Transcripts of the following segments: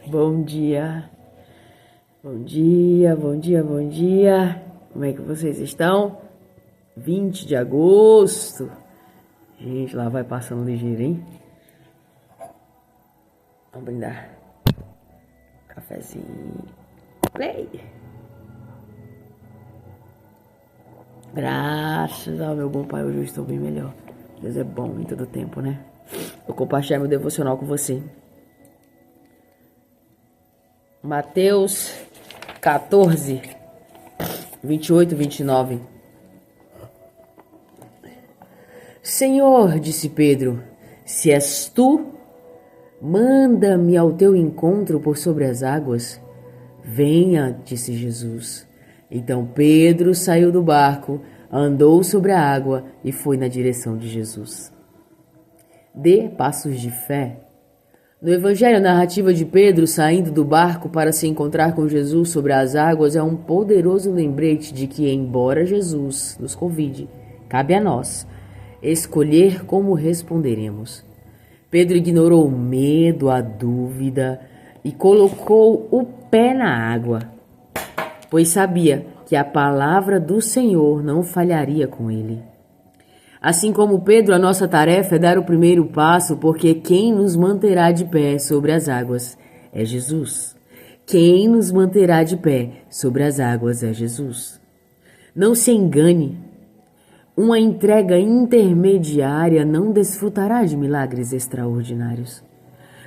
Bom dia, bom dia, bom dia, bom dia. Como é que vocês estão? 20 de agosto. Gente, lá vai passando ligeiro, hein? Vamos brindar. Cafezinho. Play. Graças ao meu bom Pai, hoje eu estou bem melhor. Deus é bom em todo tempo, né? Vou compartilhar meu devocional com você. Mateus 14, 28 e 29. Senhor, disse Pedro, se és tu, manda-me ao teu encontro por sobre as águas. Venha, disse Jesus. Então Pedro saiu do barco, andou sobre a água e foi na direção de Jesus. Dê passos de fé. No Evangelho, a narrativa de Pedro saindo do barco para se encontrar com Jesus sobre as águas é um poderoso lembrete de que, embora Jesus nos convide, cabe a nós escolher como responderemos. Pedro ignorou o medo, a dúvida e colocou o pé na água, pois sabia que a palavra do Senhor não falharia com ele. Assim como Pedro, a nossa tarefa é dar o primeiro passo, porque quem nos manterá de pé sobre as águas é Jesus. Quem nos manterá de pé sobre as águas é Jesus. Não se engane. Uma entrega intermediária não desfrutará de milagres extraordinários.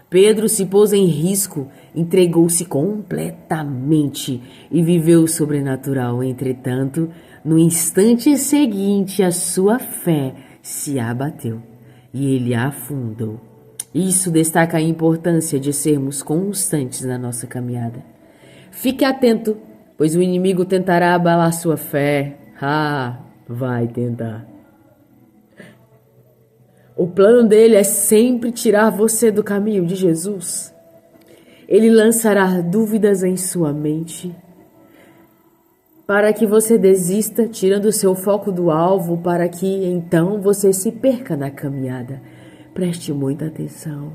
Pedro se pôs em risco, entregou-se completamente e viveu o sobrenatural. Entretanto, no instante seguinte, a sua fé se abateu e ele afundou. Isso destaca a importância de sermos constantes na nossa caminhada. Fique atento, pois o inimigo tentará abalar sua fé. Vai tentar. O plano dele é sempre tirar você do caminho de Jesus. Ele lançará dúvidas em sua mente para que você desista, tirando o seu foco do alvo, para que então você se perca na caminhada. Preste muita atenção.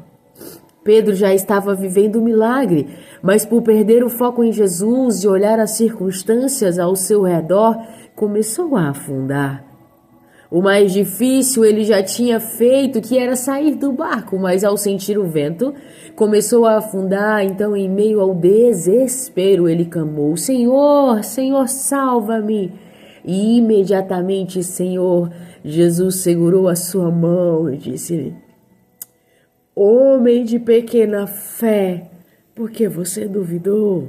Pedro já estava vivendo um milagre, mas por perder o foco em Jesus e olhar as circunstâncias ao seu redor, começou a afundar. O mais difícil ele já tinha feito, que era sair do barco, mas ao sentir o vento, começou a afundar. Então, em meio ao desespero, ele clamou: Senhor, Senhor, salva-me! E imediatamente, Senhor, Jesus segurou a sua mão e disse-lhe: Homem de pequena fé, por que você duvidou?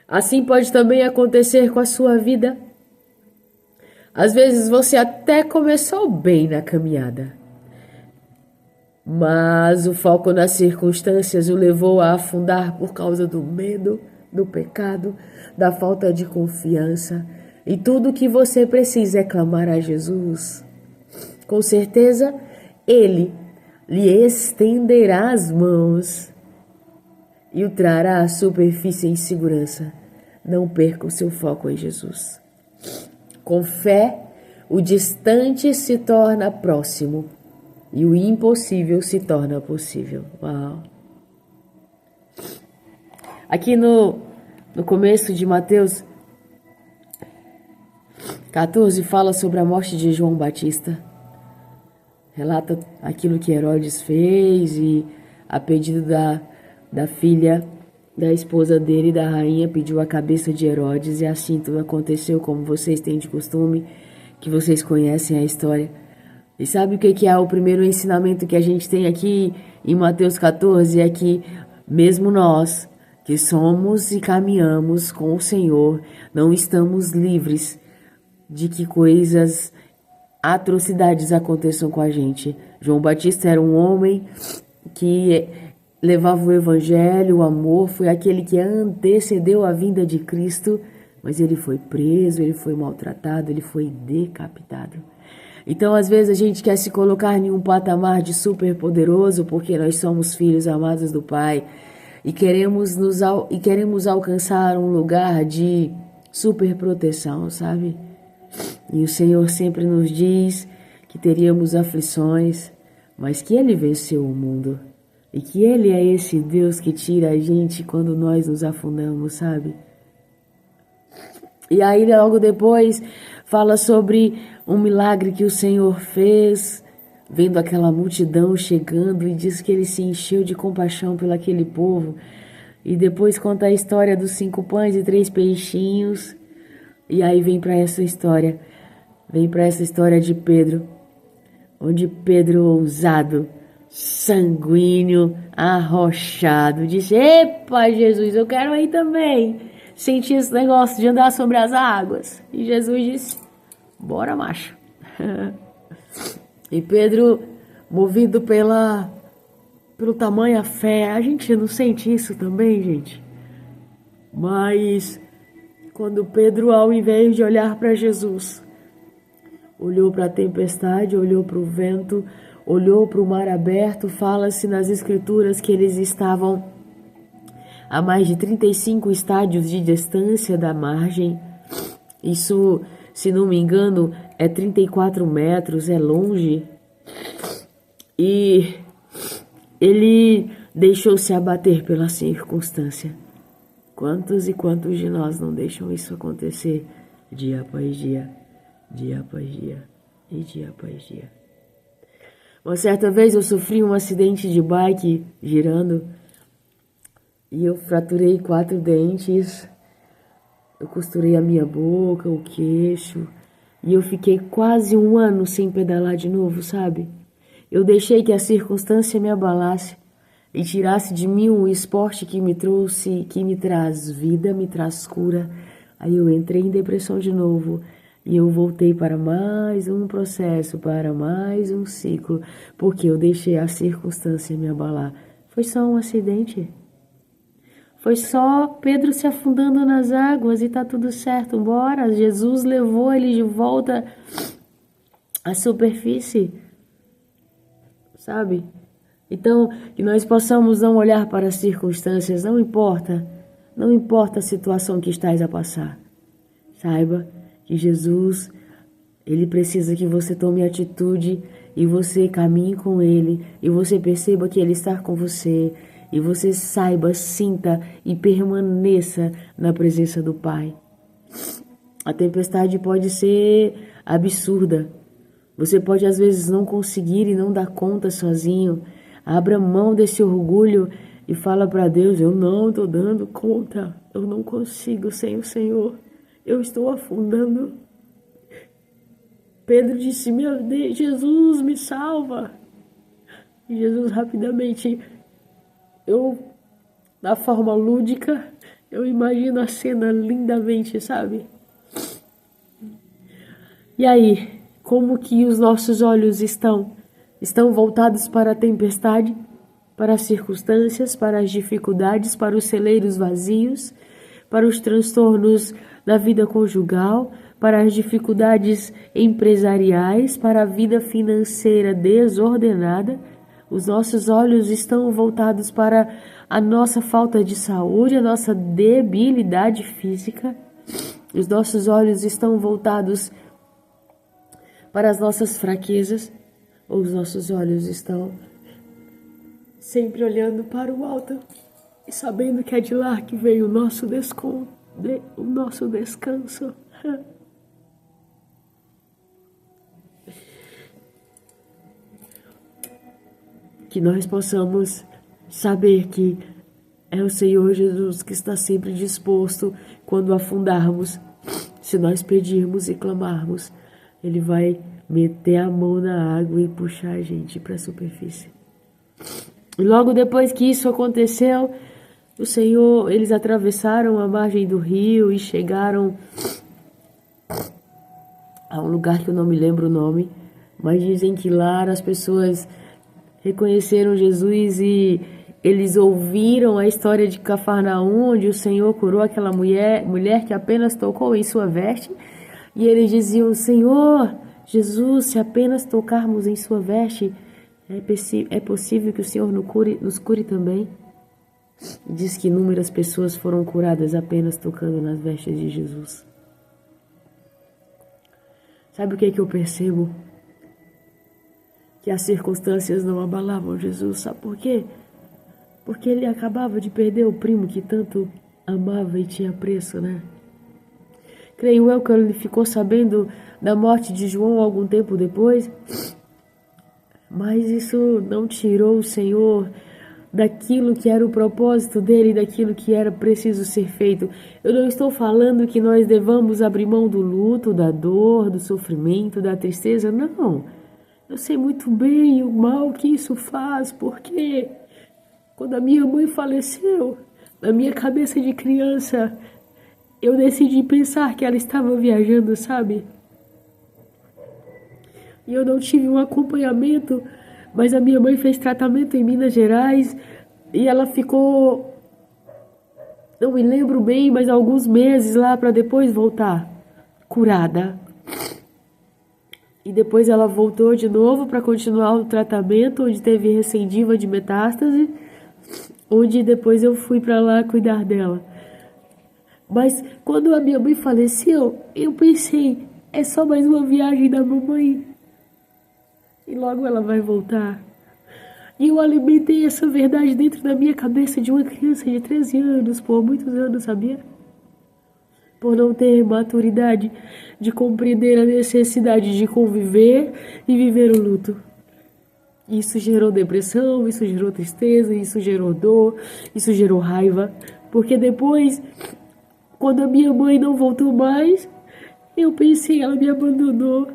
Assim pode também acontecer com a sua vida. Às vezes você até começou bem na caminhada, mas o foco nas circunstâncias o levou a afundar por causa do medo, do pecado, da falta de confiança. E tudo o que você precisa é clamar a Jesus. Com certeza, Ele lhe estenderá as mãos e o trará à superfície em segurança. Não perca o seu foco em Jesus. Com fé, o distante se torna próximo e o impossível se torna possível. Uau! Aqui no começo de Mateus 14 fala sobre a morte de João Batista. Relata aquilo que Herodes fez e a pedido da filha da esposa dele, da rainha, pediu a cabeça de Herodes e assim tudo aconteceu, como vocês têm de costume, que vocês conhecem a história. E sabe o que é o primeiro ensinamento que a gente tem aqui em Mateus 14? É que mesmo nós, que somos e caminhamos com o Senhor, não estamos livres de que coisas, atrocidades aconteçam com a gente. João Batista era um homem que levava o evangelho, o amor, foi aquele que antecedeu a vinda de Cristo, mas ele foi preso, ele foi maltratado, ele foi decapitado. Então, às vezes, a gente quer se colocar em um patamar de super poderoso, porque nós somos filhos amados do Pai, e queremos alcançar um lugar de super proteção, sabe? E o Senhor sempre nos diz que teríamos aflições, mas que Ele venceu o mundo. E que Ele é esse Deus que tira a gente quando nós nos afundamos, sabe? E aí logo depois fala sobre um milagre que o Senhor fez, vendo aquela multidão chegando, e diz que Ele se encheu de compaixão pelo aquele povo. E depois conta a história dos 5 pães e 3 peixinhos. E aí vem para essa história de Pedro, onde Pedro, ousado, sanguíneo, arrochado, disse: epa, Jesus, eu quero ir também sentir esse negócio de andar sobre as águas. E Jesus disse: bora, macho. E Pedro, movido pelo tamanho fé, a gente não sente isso também, gente? Mas quando Pedro, ao invés de olhar para Jesus, olhou para a tempestade, olhou para o vento, olhou para o mar aberto, fala-se nas escrituras que eles estavam a mais de 35 estádios de distância da margem. Isso, se não me engano, é 34 metros, é longe. E ele deixou-se abater pela circunstância. Quantos e quantos de nós não deixam isso acontecer dia após dia, dia após dia e dia após dia? Uma certa vez eu sofri um acidente de bike girando e eu fraturei 4 dentes, eu costurei a minha boca, o queixo, e eu fiquei quase 1 ano sem pedalar de novo, sabe? Eu deixei que a circunstância me abalasse e tirasse de mim um esporte que me traz vida, me traz cura. Aí eu entrei em depressão de novo e eu voltei para mais um processo, para mais um ciclo, porque eu deixei a circunstância me abalar. Foi só um acidente. Foi só Pedro se afundando nas águas e tá tudo certo, bora. Jesus levou ele de volta à superfície, sabe? Então, que nós possamos não olhar para as circunstâncias, não importa a situação que estás a passar. Saiba que Jesus, Ele precisa que você tome atitude e você caminhe com Ele, e você perceba que Ele está com você, e você saiba, sinta e permaneça na presença do Pai. A tempestade pode ser absurda. Você pode às vezes não conseguir e não dar conta sozinho. Abra mão desse orgulho e fala para Deus: eu não estou dando conta, eu não consigo sem o Senhor, eu estou afundando. Pedro disse: meu Deus, Jesus, me salva. E Jesus rapidamente, da forma lúdica, eu imagino a cena lindamente, sabe? E aí, como que os nossos olhos estão voltados para a tempestade, para as circunstâncias, para as dificuldades, para os celeiros vazios, para os transtornos da vida conjugal, para as dificuldades empresariais, para a vida financeira desordenada? Os nossos olhos estão voltados para a nossa falta de saúde, a nossa debilidade física. Os nossos olhos estão voltados para as nossas fraquezas, ou os nossos olhos estão sempre olhando para o alto e sabendo que é de lá que veio o nosso descanso. Que nós possamos saber que é o Senhor Jesus que está sempre disposto quando afundarmos. Se nós pedirmos e clamarmos, Ele vai meter a mão na água e puxar a gente para a superfície. E logo depois que isso aconteceu, eles atravessaram a margem do rio e chegaram a um lugar que eu não me lembro o nome, mas dizem que lá as pessoas reconheceram Jesus e eles ouviram a história de Cafarnaum, onde o Senhor curou aquela mulher que apenas tocou em sua veste, e eles diziam: Senhor Jesus, se apenas tocarmos em sua veste, é possível que o Senhor nos cure também. Diz que inúmeras pessoas foram curadas apenas tocando nas vestes de Jesus. Sabe o que eu percebo? Que as circunstâncias não abalavam Jesus. Sabe por quê? porque ele acabava de perder o primo que tanto amava e tinha apreço, né? Creio eu que ele ficou sabendo da morte de João algum tempo depois, mas isso não tirou o Senhor daquilo que era o propósito dele, daquilo que era preciso ser feito. Eu não estou falando que nós devamos abrir mão do luto, da dor, do sofrimento, da tristeza, não. Eu sei muito bem o mal que isso faz, porque quando a minha mãe faleceu, na minha cabeça de criança, eu decidi pensar que ela estava viajando, sabe? E eu não tive um acompanhamento, mas a minha mãe fez tratamento em Minas Gerais e ela ficou, não me lembro bem, mas alguns meses lá para depois voltar curada. E depois ela voltou de novo para continuar o tratamento, onde teve recidiva de metástase, onde depois eu fui para lá cuidar dela. Mas quando a minha mãe faleceu, eu pensei, é só mais uma viagem da mamãe. E logo ela vai voltar. E eu alimentei essa verdade dentro da minha cabeça de uma criança de 13 anos, por muitos anos, sabia? Por não ter maturidade de compreender a necessidade de conviver e viver o luto. Isso gerou depressão, isso gerou tristeza, isso gerou dor, isso gerou raiva. Porque depois, quando a minha mãe não voltou mais, eu pensei, ela me abandonou.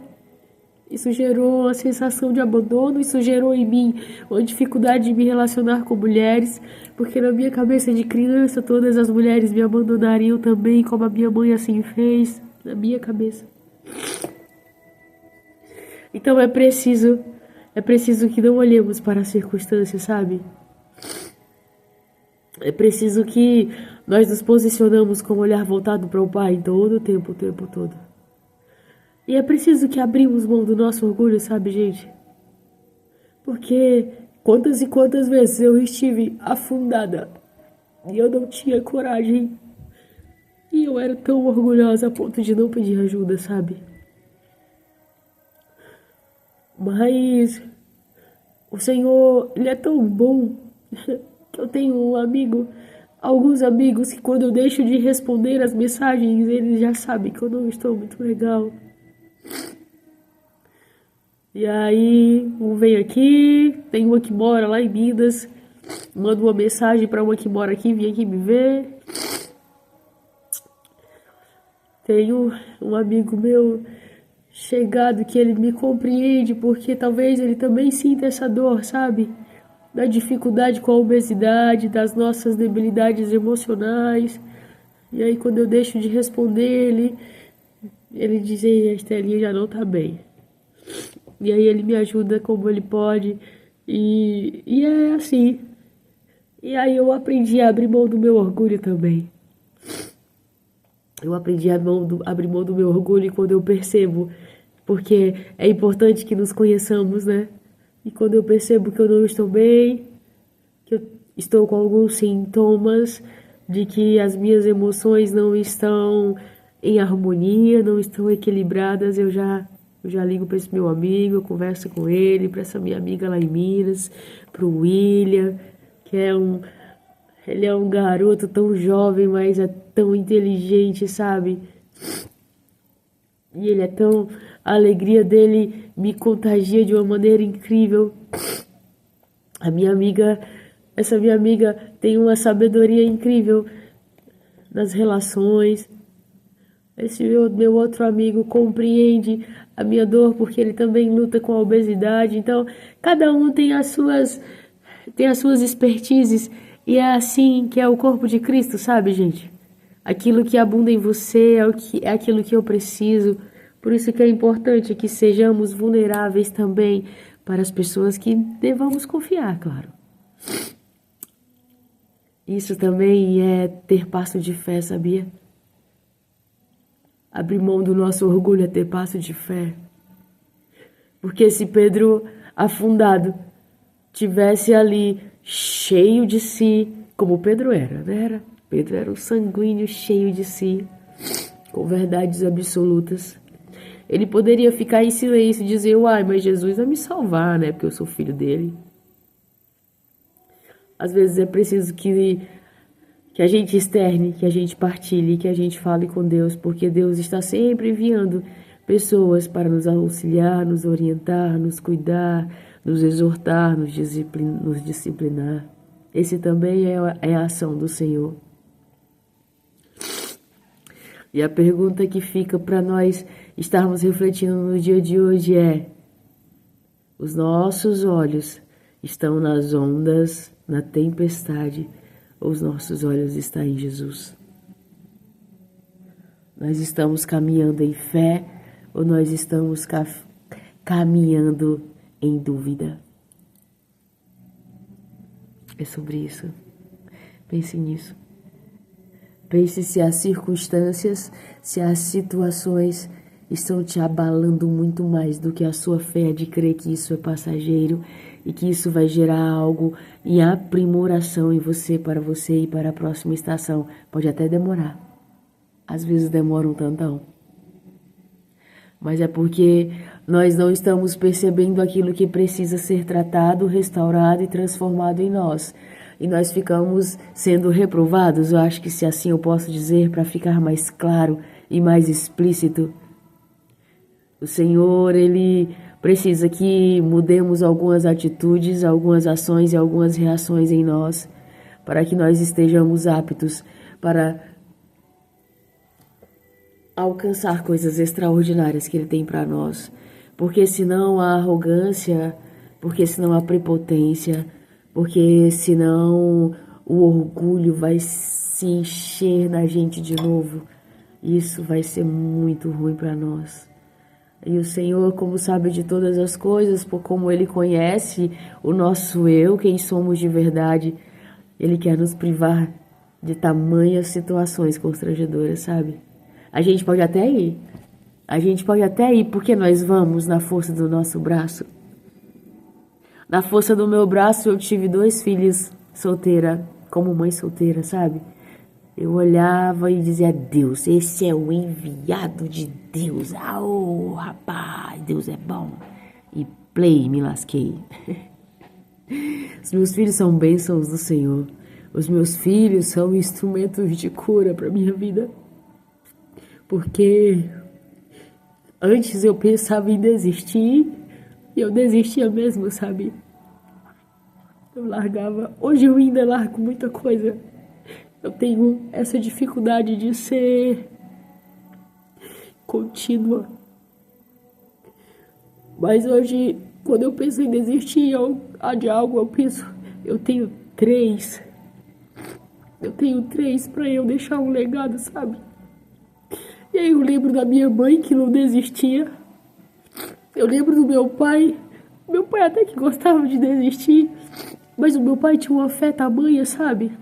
Isso gerou a sensação de abandono, isso gerou em mim uma dificuldade de me relacionar com mulheres, porque na minha cabeça de criança todas as mulheres me abandonariam também, como a minha mãe assim fez, na minha cabeça. Então é preciso que não olhemos para as circunstâncias, sabe? É preciso que nós nos posicionamos com o olhar voltado para o Pai todo o tempo todo. E é preciso que abrimos mão do nosso orgulho, sabe, gente? Porque quantas e quantas vezes eu estive afundada e eu não tinha coragem. E eu era tão orgulhosa a ponto de não pedir ajuda, sabe? Mas o Senhor, Ele é tão bom que eu tenho alguns amigos que quando eu deixo de responder as mensagens, eles já sabem que eu não estou muito legal. E aí, um vem aqui, tem uma que mora lá em Minas, manda uma mensagem para uma que mora aqui, vem aqui me ver. Tenho um amigo meu chegado que ele me compreende, porque talvez ele também sinta essa dor, sabe? Da dificuldade com a obesidade, das nossas debilidades emocionais. E aí, quando eu deixo de responder ele diz, ei, a Estelinha já não tá bem. E aí ele me ajuda como ele pode. E é assim. E aí eu aprendi a abrir mão do meu orgulho também. Eu aprendi a abrir mão do meu orgulho quando eu percebo. Porque é importante que nos conheçamos, né? E quando eu percebo que eu não estou bem, que eu estou com alguns sintomas de que as minhas emoções não estão em harmonia, não estão equilibradas, eu já ligo para esse meu amigo, eu converso com ele, para essa minha amiga lá em Minas, para o William, que ele é um garoto tão jovem, mas é tão inteligente, sabe? E ele é tão... A alegria dele me contagia de uma maneira incrível. Essa minha amiga tem uma sabedoria incrível nas relações. Esse meu outro amigo compreende a minha dor porque ele também luta com a obesidade. Então, cada um tem as suas expertises e é assim que é o corpo de Cristo, sabe, gente? Aquilo que abunda em você é aquilo que eu preciso. Por isso que é importante que sejamos vulneráveis também para as pessoas que devamos confiar, claro. Isso também é ter passo de fé, sabia? Abrir mão do nosso orgulho é ter passo de fé. Porque se Pedro, afundado, tivesse ali cheio de si, como Pedro era, né? Pedro era um sanguíneo cheio de si, com verdades absolutas. Ele poderia ficar em silêncio e dizer, uai, mas Jesus vai me salvar, né? Porque eu sou filho dele. Às vezes é preciso que a gente externe, que a gente partilhe, que a gente fale com Deus, porque Deus está sempre enviando pessoas para nos auxiliar, nos orientar, nos cuidar, nos exortar, nos disciplinar. Esse também é a ação do Senhor. E a pergunta que fica para nós estarmos refletindo no dia de hoje é: os nossos olhos estão nas ondas, na tempestade, ou os nossos olhos estão em Jesus? Nós estamos caminhando em fé ou nós estamos caminhando em dúvida? É sobre isso. Pense nisso. Pense se as circunstâncias, se as situações estão te abalando muito mais do que a sua fé de crer que isso é passageiro e que isso vai gerar algo em aprimoração em você, para você e para a próxima estação. Pode até demorar. Às vezes demora um tantão. Mas é porque nós não estamos percebendo aquilo que precisa ser tratado, restaurado e transformado em nós. E nós ficamos sendo reprovados, eu acho que se assim eu posso dizer, para ficar mais claro e mais explícito. O Senhor, Ele precisa que mudemos algumas atitudes, algumas ações e algumas reações em nós, para que nós estejamos aptos para alcançar coisas extraordinárias que Ele tem para nós. Porque senão a arrogância, porque senão a prepotência, porque senão o orgulho vai se encher na gente de novo. Isso vai ser muito ruim para nós. E o Senhor, como sabe de todas as coisas, por como Ele conhece o nosso eu, quem somos de verdade, Ele quer nos privar de tamanhas situações constrangedoras, sabe? A gente pode até ir, porque nós vamos na força do nosso braço. Na força do meu braço eu tive 2 filhos solteira, como mãe solteira, sabe? Eu olhava e dizia: Deus, esse é o enviado de Deus. Oh, rapaz, Deus é bom. E me lasquei. Os meus filhos são bênçãos do Senhor. Os meus filhos são instrumentos de cura para minha vida. Porque antes eu pensava em desistir, e eu desistia mesmo, sabe? Eu largava. Hoje eu ainda largo muita coisa. Eu tenho essa dificuldade de ser contínua. Mas hoje, quando eu penso em desistir de algo, eu penso, eu tenho 3. Eu tenho 3 para eu deixar um legado, sabe? E aí eu lembro da minha mãe, que não desistia. Eu lembro do meu pai. Meu pai até que gostava de desistir, mas o meu pai tinha uma fé tamanha, sabe?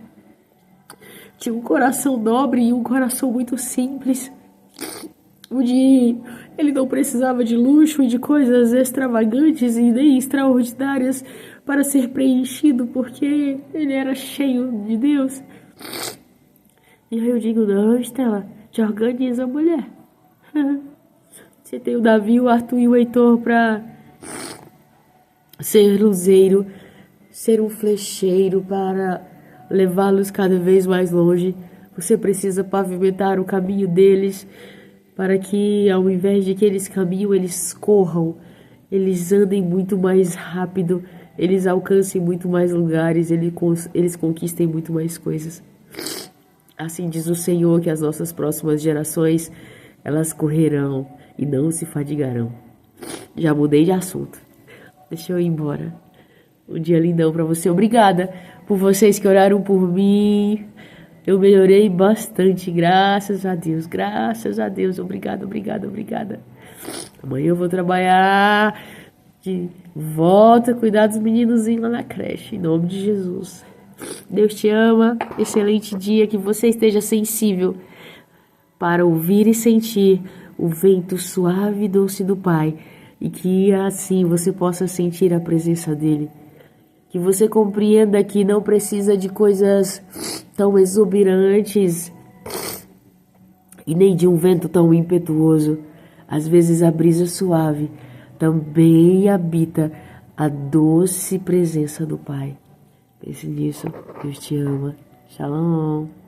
Tinha um coração nobre e um coração muito simples, onde ele não precisava de luxo e de coisas extravagantes e nem extraordinárias para ser preenchido, porque ele era cheio de Deus. E aí eu digo: não, Estela, te organiza, mulher. Você tem o Davi, o Arthur e o Heitor para ser luzeiro, ser um flecheiro para levá-los cada vez mais longe. Você precisa pavimentar o caminho deles, para que ao invés de que eles caminham, eles corram, eles andem muito mais rápido, eles alcancem muito mais lugares, eles conquistem muito mais coisas. Assim diz o Senhor, que as nossas próximas gerações, elas correrão e não se fadigarão. Já mudei de assunto. Deixa eu ir embora. Um dia lindão pra você. Obrigada por vocês que oraram por mim. Eu melhorei bastante, graças a Deus. Graças a Deus. Obrigada, obrigada, obrigada. Amanhã eu vou trabalhar de volta, cuidar dos meninozinhos lá na creche. Em nome de Jesus. Deus te ama. Excelente dia. Que você esteja sensível para ouvir e sentir o vento suave e doce do Pai. E que assim você possa sentir a presença dele. Que você compreenda que não precisa de coisas tão exuberantes e nem de um vento tão impetuoso. Às vezes a brisa suave também habita a doce presença do Pai. Pense nisso. Deus te ama. Shalom.